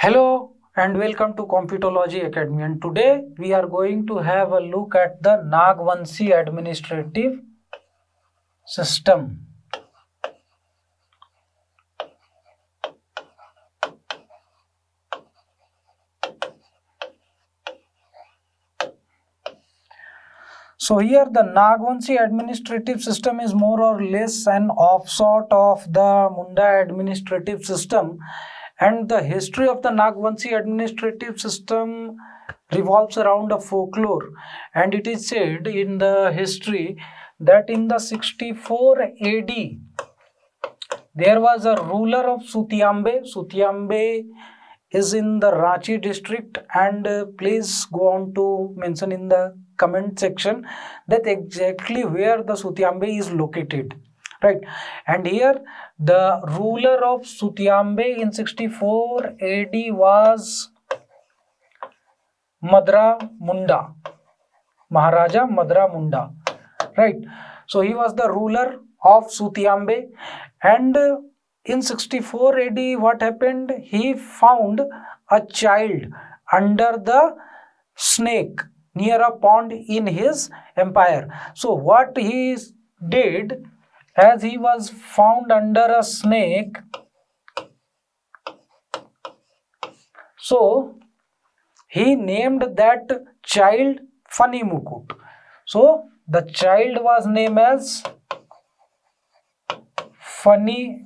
Hello and welcome to Computology Academy, and today we are going to have a look at the Nagvanshi administrative system. So here the Nagvanshi administrative system is more or less an offshoot of the Munda administrative system, and the history of the Nagvanshi administrative system revolves around a folklore. And it is said in the history that in the 64 AD there was a ruler of Sutyambe. Sutyambe is in the Ranchi district, and please go on to mention in the comment section that exactly where the Sutyambe is located, right? And here the ruler of Sutyambe in 64 AD was Madra Munda, Maharaja Madra Munda, right? So he was the ruler of Sutyambe, and in 64 AD what happened? He found a child under the snake near a pond in his empire. So what he did, as he was found under a snake, so he named that child Funny Mukut. So the child was named as Funny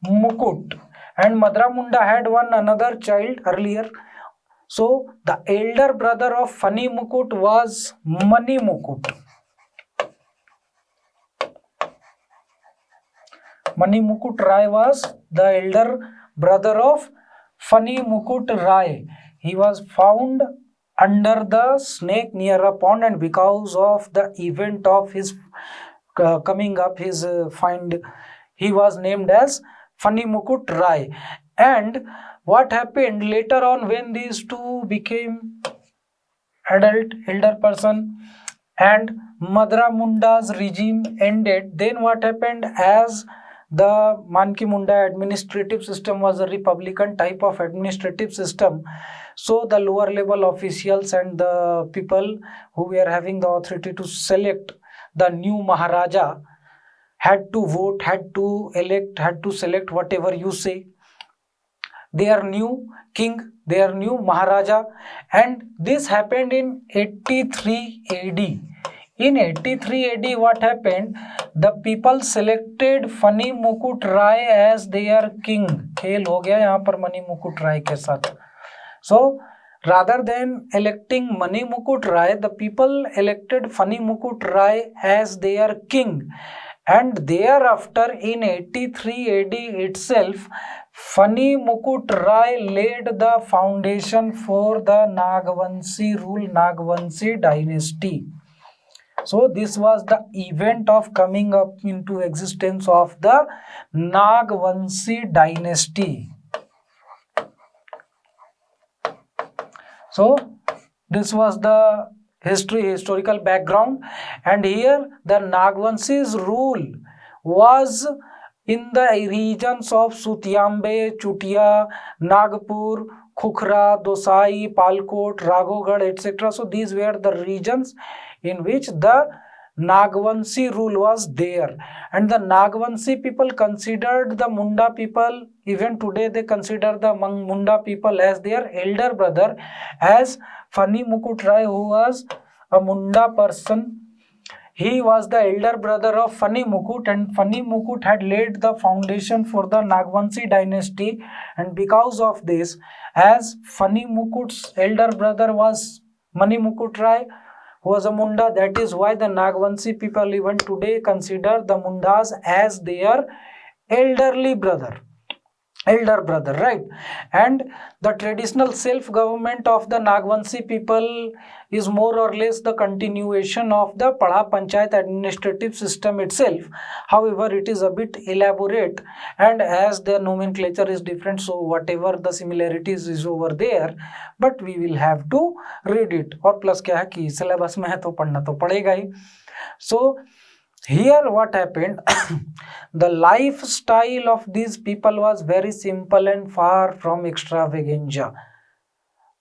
Mukut, and Madra Munda had another child earlier. So the elder brother of Funny Mukut was Mani Mukut. Mani Mukut Rai was the elder brother of Funny Mukut Rai. He was found under the snake near a pond, and because of the event of his coming up, his find, he was named as Funny Mukut Rai. And what happened later on, when these two became adult, elder person, and Madra Munda's regime ended, then what happened? As the Manki Munda administrative system was a republican type of administrative system, so the lower level officials and the people who were having the authority to select the new Maharaja had to vote, had to elect, had to select, whatever you say, their new king, their new Maharaja. And this happened in 83 AD. In 83 AD what happened? The people selected Funny Mukut Rai as their king. खेल हो गया यहाँ पर Mani Mukut Rai के साथ. So rather than electing Mani Mukut Rai, the people elected Funny Mukut Rai as their king. And thereafter in 83 AD itself, Funny Mukut Rai laid the foundation for the Nagvanshi rule, Nagvanshi dynasty. So this was the event of coming up into existence of the Nagvanshi dynasty. So this was the historical background, and here the Nagvanshi's rule was in the regions of Sutyambe, Chutia, Nagpur, Khukhra, Dosai, Palkot, Raghogad, etc. So these were the regions in which the Nagvanshi rule was there, and the Nagvanshi people considered the Munda people, even today they consider the Munda people as their elder brother, as Funny Mukut Rai, who was a Munda person, he was the elder brother of Funny Mukut, and Funny Mukut had laid the foundation for the Nagvanshi dynasty. And because of this, as Funny Mukut's elder brother was Mani Mukut Rai, who was a Munda, that is why the Nagvanshi people even today consider the Mundas as their elder brother, right? And the traditional self-government of the Nagvanshi people is more or less the continuation of the Padha Panchayat administrative system itself. However, it is a bit elaborate, and as their nomenclature is different, so whatever the similarities is over there, but we will have to read it. और plus क्या है कि syllabus में है तो पढ़ना तो पड़ेगा ही. So Here what happened, the lifestyle of these people was very simple and far from extravaganza.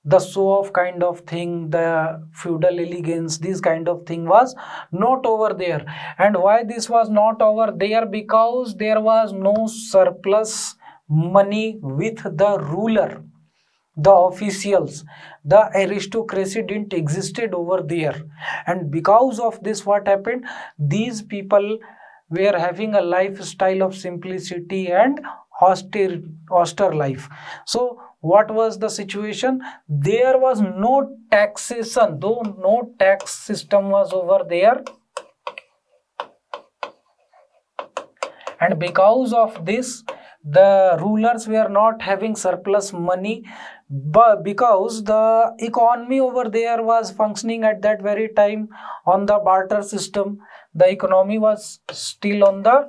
The show off kind of thing, the feudal elegance, this kind of thing was not over there. And why this was not over there? Because there was no surplus money with the ruler, the officials, the aristocracy didn't existed over there. And because of this, what happened, these people were having a lifestyle of simplicity and austere life. So what was the situation? There was no taxation, though no tax system was over there. And because of this, the rulers were not having surplus money, but because the economy over there was functioning at that very time on the barter system, the economy was still on the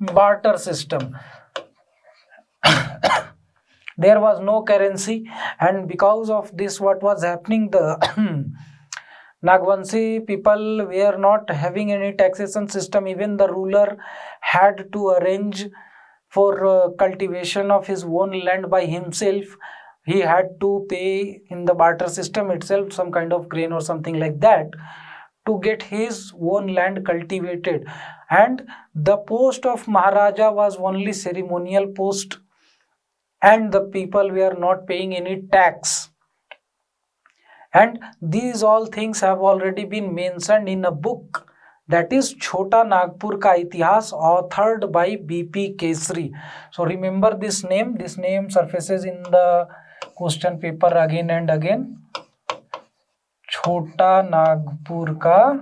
barter system. There was no currency, and because of this, what was happening, the Nagvanshi people were not having any taxation system. Even the ruler had to arrange for cultivation of his own land by himself. He had to pay in the barter system itself some kind of grain or something like that to get his own land cultivated. And the post of Maharaja was only ceremonial post, and the people were not paying any tax. And these all things have already been mentioned in a book, that is Chota Nagpur Ka Itihas, authored by BP Kesri. So remember this name surfaces in the question paper again and again. Chota Nagpur Ka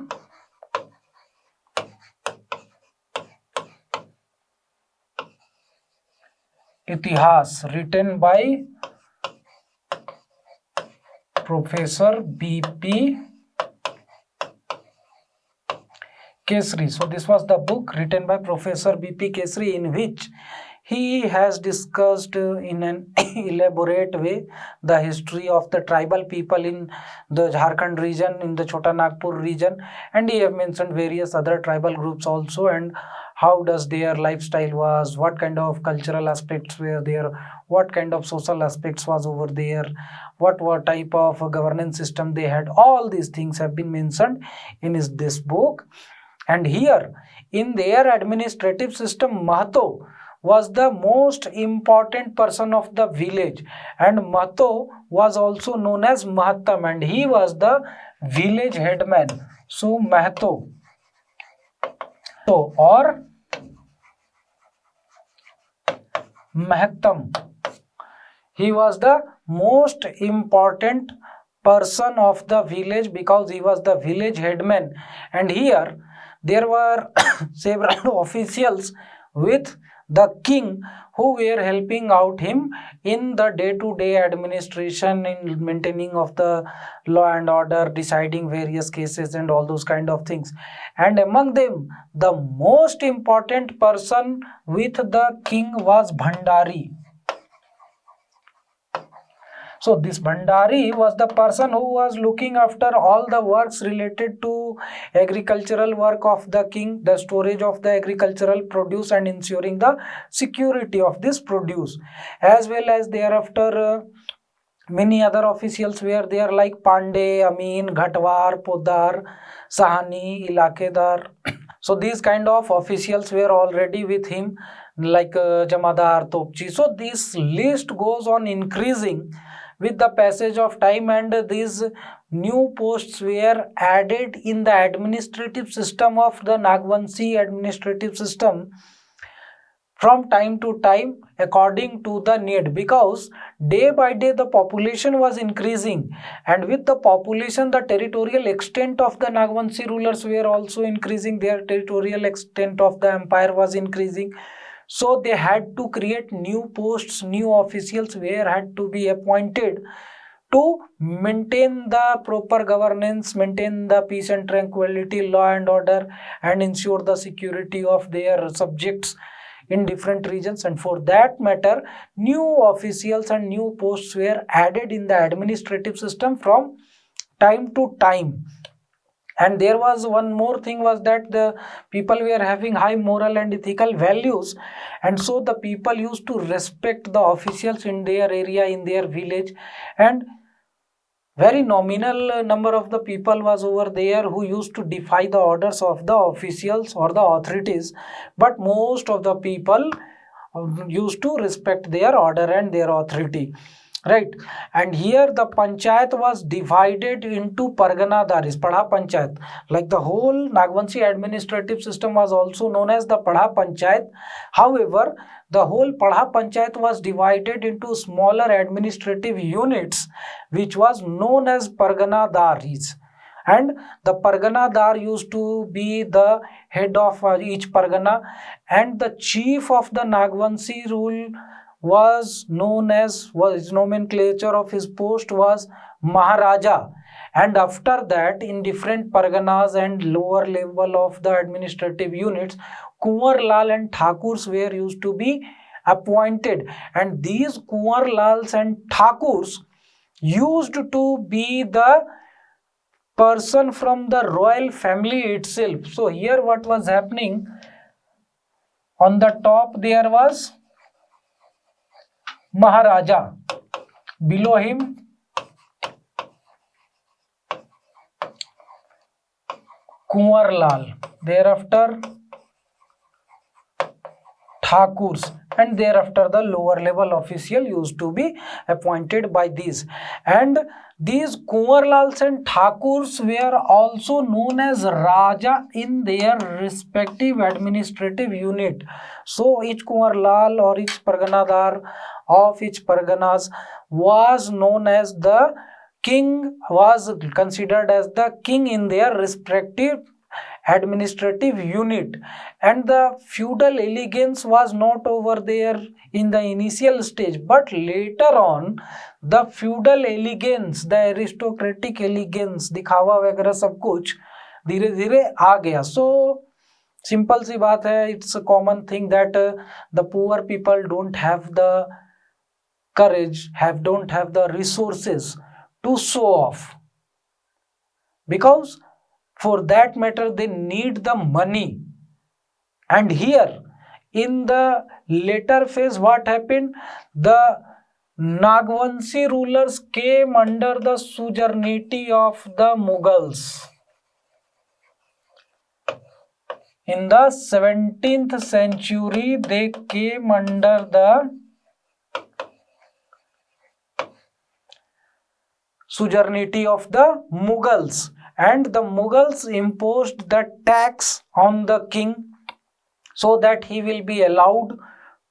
Itihas, written by Professor BP Kesri. So this was the book written by Professor BP Kesri, in which he has discussed in an elaborate way the history of the tribal people in the Jharkhand region, in the Chota Nagpur region, and he have mentioned various other tribal groups also, and how does their lifestyle was, what kind of cultural aspects were there, what kind of social aspects was over there, what type of governance system they had. All these things have been mentioned in this book. And here in their administrative system, Mahato was the most important person of the village, and Mahato was also known as Mahattam, and he was the village headman. So Mahato, so or Mahattam, he was the most important person of the village because he was the village headman. And here there were several officials with the king who were helping out him in the day-to-day administration, in maintaining of the law and order, deciding various cases and all those kind of things. And among them, the most important person with the king was Bhandari. So this Bhandari was the person who was looking after all the works related to agricultural work of the king, the storage of the agricultural produce and ensuring the security of this produce. As well as thereafter many other officials were there, like Pandey, Amin, Ghatwar, Podar, Sahani, Ilakedar. So these kind of officials were already with him, like Jamadar, Topchi. So this list goes on increasing with the passage of time, and these new posts were added in the administrative system of the Nagvanshi administrative system from time to time according to the need, because day by day the population was increasing, and with the population the territorial extent of the Nagvanshi rulers were also increasing, their territorial extent of the empire was increasing. So they had to create new posts, new officials were had to be appointed to maintain the proper governance, maintain the peace and tranquility, law and order, and ensure the security of their subjects in different regions. And for that matter, new officials and new posts were added in the administrative system from time to time. And there was one more thing, was that the people were having high moral and ethical values, and so the people used to respect the officials in their area, in their village, and very nominal number of the people was over there who used to defy the orders of the officials or the authorities, but most of the people used to respect their order and their authority, right? And here the panchayat was divided into parganadaris, padha panchayat, like the whole Nagvanshi administrative system was also known as the padha panchayat. However, the whole padha panchayat was divided into smaller administrative units which was known as parganadaris, and the parganadar used to be the head of each pargana, and the chief of the Nagvanshi rule was known as, was nomenclature of his post was Maharaja. And after that, in different parganas and lower level of the administrative units, Kunwar Lal and Thakurs were used to be appointed, and these Kunwar Lals and Thakurs used to be the person from the royal family itself. So here what was happening, on the top there was Maharaja, below him Kunwar Lal, thereafter Thakurs, and thereafter the lower level official used to be appointed by these. And these Kunwar Lals and Thakurs were also known as Raja in their respective administrative unit. So each Kunwar Lal or each Parganadar of each Parganas was known as the king, was considered as the king in their respective administrative unit. And the feudal elegance was not over there in the initial stage, but later on the feudal elegance, the aristocratic elegance, दिखावा वगैरह सब कुछ धीरे धीरे आ गया. So simple सी बात है, it's a common thing that the poor people don't have the courage, don't have the resources to show off, because for that matter they need the money. And here in the later phase what happened, the Nagvanshi rulers came under the suzerainty of the Mughals. In the 17th century they came under the suzerainty of the Mughals, and the Mughals imposed the tax on the king so that he will be allowed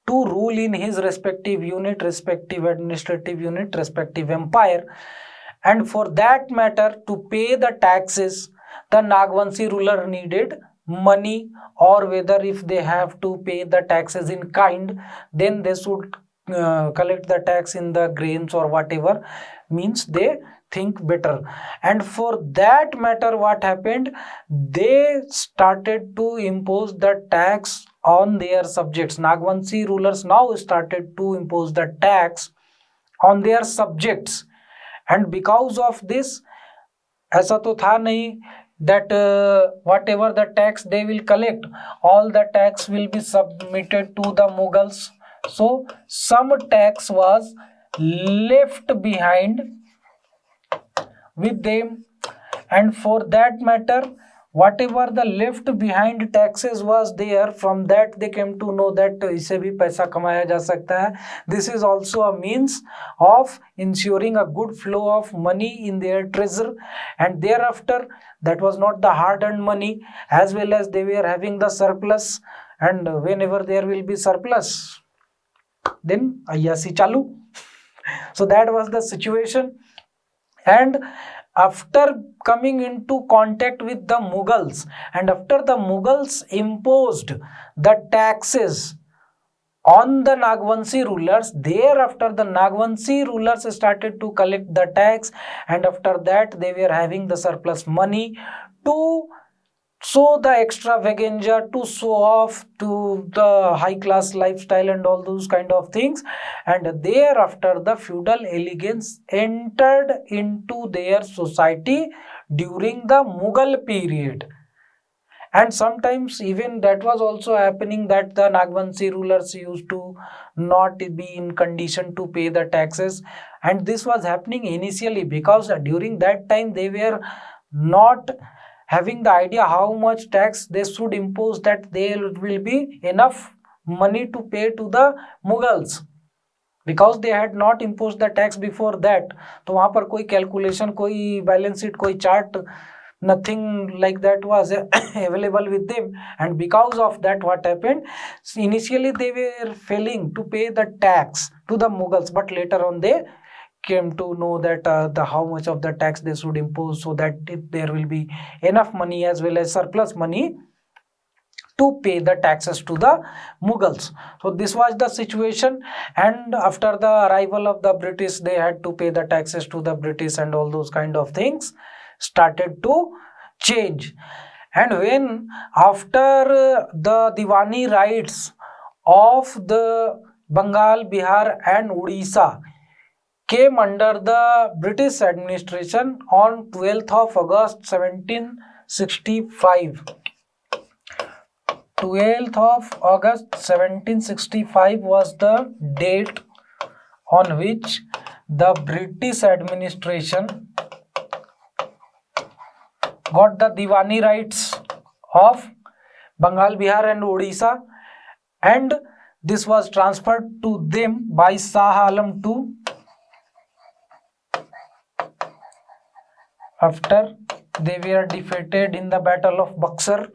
to rule in his respective unit, respective administrative unit, respective empire. And for that matter, to pay the taxes, the Nagvanshi ruler needed money, or whether if they have to pay the taxes in kind, then they should collect the tax in the grains or whatever, means they think better. And for that matter what happened, they started to impose the tax on their subjects. Nagvanshi rulers now started to impose the tax on their subjects, and because of this, ऐसा तो था नहीं that whatever the tax they will collect, all the tax will be submitted to the Mughals. So some tax was left behind with them, and for that matter whatever the left behind taxes was there, from that they came to know that इससे भी पैसा कमाया जा सकता है. This is also a means of ensuring a good flow of money in their treasure. And thereafter, that was not the hard-earned money, as well as they were having the surplus, and whenever there will be surplus, then ayyasi chalu. So that was the situation. And after coming into contact with the Mughals, and after the Mughals imposed the taxes on the Nagvanshi rulers, thereafter the Nagvanshi rulers started to collect the tax, and after that they were having the surplus money to show the extravaganza, to show off to the high class lifestyle and all those kind of things. And thereafter the feudal elegance entered into their society during the Mughal period. And sometimes even that was also happening, that the Nagvanshi rulers used to not be in condition to pay the taxes. And this was happening initially because during that time they were not having the idea how much tax they should impose, that there will be enough money to pay to the Mughals, because they had not imposed the tax before that. तो वहाँ पर कोई calculation, कोई balance sheet, कोई chart, nothing like that was available with them. And because of that, what happened, initially they were failing to pay the tax to the Mughals, but later on they came to know that the how much of the tax they should impose, so that there will be enough money as well as surplus money to pay the taxes to the Mughals. So this was the situation, and after the arrival of the British, they had to pay the taxes to the British, and all those kind of things started to change. And when after the Diwani rights of the Bengal, Bihar and Odisha came under the British administration on 12th of August 1765. 12th of August 1765 was the date on which the British administration got the Diwani rights of Bengal, Bihar and Odisha, and this was transferred to them by Shah Alam II after they were defeated in the Battle of Buxar.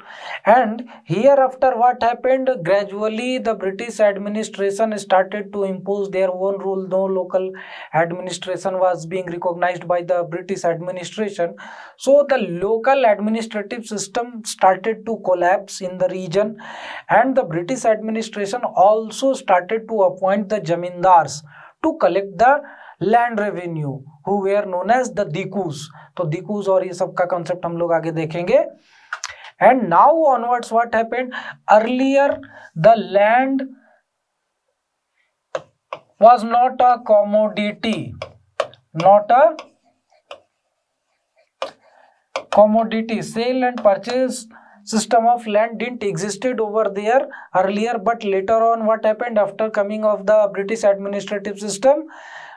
And hereafter what happened, gradually the British administration started to impose their own rule. No local administration was being recognized by the British administration, so the local administrative system started to collapse in the region, and the British administration also started to appoint the zamindars to collect the land revenue, who were known as the दिकूज. तो दिकूज और ये सब का concept हम लोग आगे देखेंगे. And now onwards what happened, earlier the land was not a commodity, not a commodity. Sale and purchase system of land didn't existed over there earlier, but later on what happened, after coming of the British administrative system,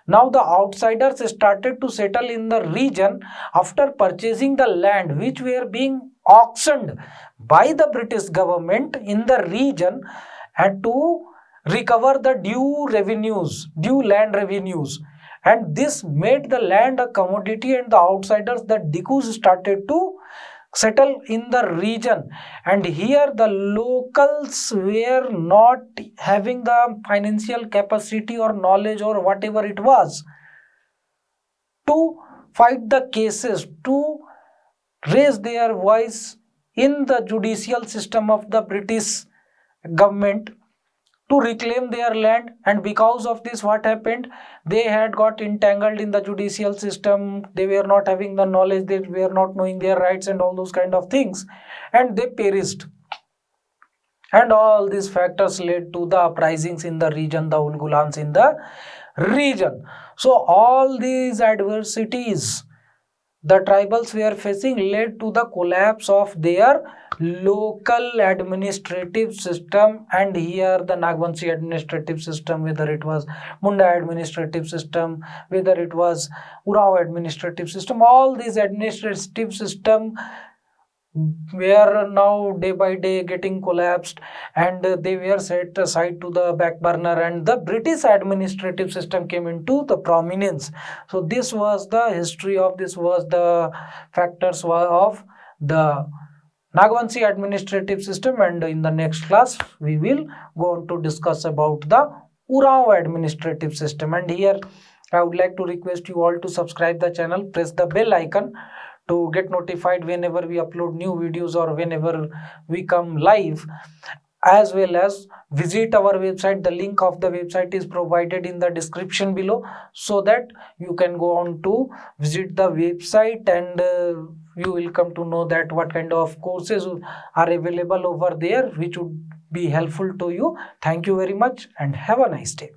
now the outsiders started to settle in the region after purchasing the land which were being auctioned by the British government in the region, and to recover the due revenues, due land revenues. And this made the land a commodity, and the outsiders, the Dikus, started to settle in the region. And here the locals were not having the financial capacity or knowledge or whatever it was to fight the cases, to raise their voice in the judicial system of the British government to reclaim their land. And because of this, what happened, they had got entangled in the judicial system, they were not having the knowledge, they were not knowing their rights and all those kind of things, and they perished. And all these factors led to the uprisings in the region, the Ulgulans in the region. So all these adversities the tribals were facing led to the collapse of their local administrative system. And here the Nagvanshi administrative system, whether it was Munda administrative system, whether it was Urao administrative system, all these administrative system were now day by day getting collapsed, and they were set aside to the back burner, and the British administrative system came into the prominence. So this was the history of, this was the factors of the Nagvanshi administrative system. And in the next class we will go on to discuss about the Urao administrative system. And here I would like to request you all to subscribe the channel, press the bell icon to get notified whenever we upload new videos or whenever we come live, as well as visit our website. The link of the website is provided in the description below, so that you can go on to visit the website, and you will come to know that what kind of courses are available over there which would be helpful to you. Thank you very much and have a nice day.